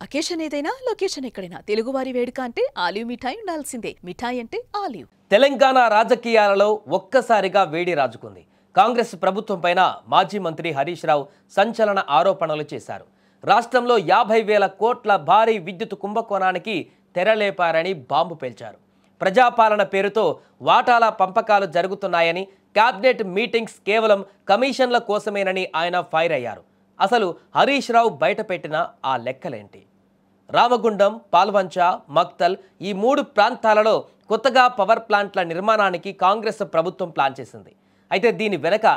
Occasion ఏదైనా location ఎక్కడైనా తెలుగువారి వేడుక అంటే ఆలివ్ మిఠాయి ఉండాల్సిందే. మిఠాయి అంటే ఆలివ్. తెలంగాణ రాజకీయాలలో ఒక్కసారిగా వేడి రాజుకుంది. కాంగ్రెస్ ప్రభుత్వం పైన మాజీ మంత్రి హరీష్ రావు సంచలన ఆరోపణలు చేశారు. రాష్ట్రంలో 50,000 కోట్ల భారీ విద్యుత్ కుంభకోణానికి తెరలేపారని బాంబు పేల్చారు. ప్రజాపాలన పేరుతో వాటాల పంపకాలు జరుగుతున్నాయని, క్యాబినెట్ మీటింగ్స్ కేవలం కమిషన్ల కోసమేనని ఆయన ఫైర్ అయ్యారు. అసలు హరీష్ రావు బయటపెట్టిన ఆ లెక్కలేంటి? రామగుండం, పాల్వంచ, మక్తల్ ఈ 3 ప్రాంతాలలో కొత్తగా పవర్ ప్లాంట్ల నిర్మాణానికి కాంగ్రెస్ ప్రభుత్వం ప్లాన్ చేసింది. అయితే దీని వెనక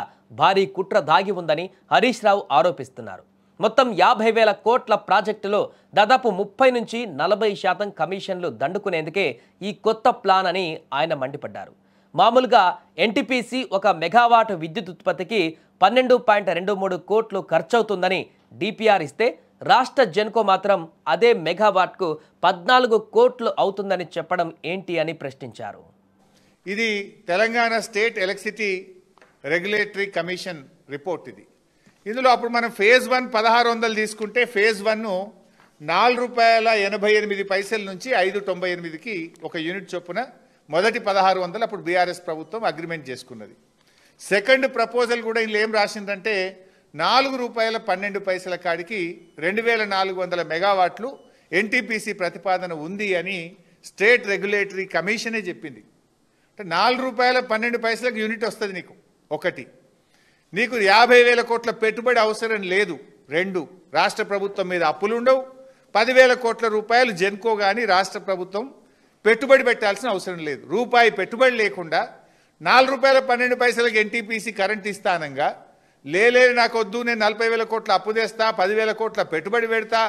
భారీ కుట్ర దాగి ఉందని హరీష్ రావు ఆరోపిస్తున్నారు. మొత్తం 50,000 కోట్ల ప్రాజెక్టులో దాదాపు 30 నుంచి 40% కమిషన్లు దండుకునేందుకే ఈ కొత్త ప్లాన్ అని ఆయన మండిపడ్డారు. మామూలుగా ఎన్టీపీసీ 1 మెగావాట్ విద్యుత్ ఉత్పత్తికి 12.23 కోట్లు ఖర్చవుతుందని డిపిఆర్ ఇస్తే, రాష్ట్ర జెన్కో మాత్రం అదే మెగావాట్కు 14 కోట్లు అవుతుందని చెప్పడం ఏంటి అని ప్రశ్నించారు. ఇది Telangana state electricity regulatory commission report. ఇందులో అప్పుడు మనం ఫేజ్ 1 1600 తీసుకుంటే ఫేజ్ 1 ₹4.88 నుంచి 5.98కి ఒక యూనిట్ చొప్పున మొదటి 1600 అప్పుడు బీఆర్ఎస్ ప్రభుత్వం అగ్రిమెంట్ చేసుకున్నది. సెకండ్ ప్రపోజల్ కూడా ఇందులో ఏం రాసిందంటే ₹4.12 కాడికి 2400 మెగావాట్లు ఎన్టీపీసీ ప్రతిపాదన ఉంది అని స్టేట్ రెగ్యులేటరీ కమిషనే చెప్పింది. అంటే ₹4.12 యూనిట్ వస్తుంది నీకు. ఒకటి, నీకు 50,000 కోట్ల పెట్టుబడి అవసరం లేదు. 2, రాష్ట్ర ప్రభుత్వం మీద అప్పులు ఉండవు. 10,000 కోట్ల రూపాయలు జెన్కో కానీ రాష్ట్ర ప్రభుత్వం పెట్టుబడి పెట్టాల్సిన అవసరం లేదు. రూపాయి పెట్టుబడి లేకుండా ₹4.12 ఎన్టీపీసీ కరెంట్ ఇస్తానంగా లేదు నాకు వద్దు, నేను 40,000 కోట్ల అప్పు తెస్తా, 10,000 కోట్ల పెట్టుబడి పెడతా,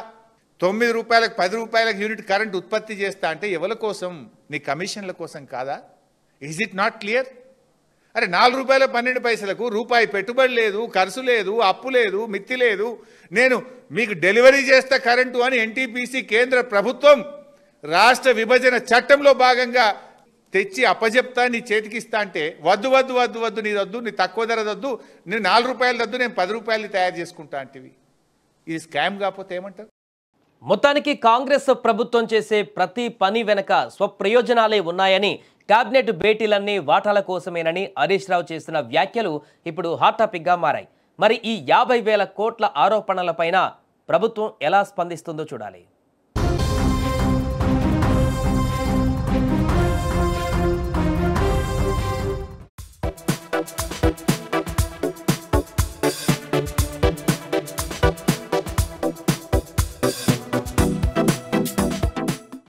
₹9 ₹10 యూనిట్ కరెంట్ ఉత్పత్తి చేస్తా అంటే ఎవరి కోసం? నీ కమిషన్ల కోసం కాదా? Is it not clear? అరే ₹4.12 రూపాయి పెట్టుబడి లేదు, ఖర్చు లేదు, అప్పు లేదు, మిత్తి లేదు, నేను మీకు డెలివరీ చేస్తా కరెంటు అని ఎన్టీపీసీ కేంద్ర ప్రభుత్వం రాష్ట్ర విభజన చట్టంలో భాగంగా తెచ్చి అప్పజెప్తా, నీ చేతికిస్తా అంటే వద్దు వద్దు వద్దు వద్దు, నీ వద్దు, నీ తక్కువ ధర వద్దు, నేను ₹4 వద్దు, నేను ₹10 తయారు చేసుకుంటా అంటివి. ఇది స్కామ్ కాకపోతే ఏమంటారు? మొత్తానికి కాంగ్రెస్ ప్రభుత్వం చేసే ప్రతి పని వెనక స్వప్రయోజనాలే ఉన్నాయని, క్యాబినెట్ భేటీలన్నీ వాటాల కోసమేనని హరీష్ రావు చేసిన వ్యాఖ్యలు ఇప్పుడు హాట్ టాపిక్గా మారాయి. మరి ఈ 50,000 కోట్ల ఆరోపణలపైన ప్రభుత్వం ఎలా స్పందిస్తుందో చూడాలి.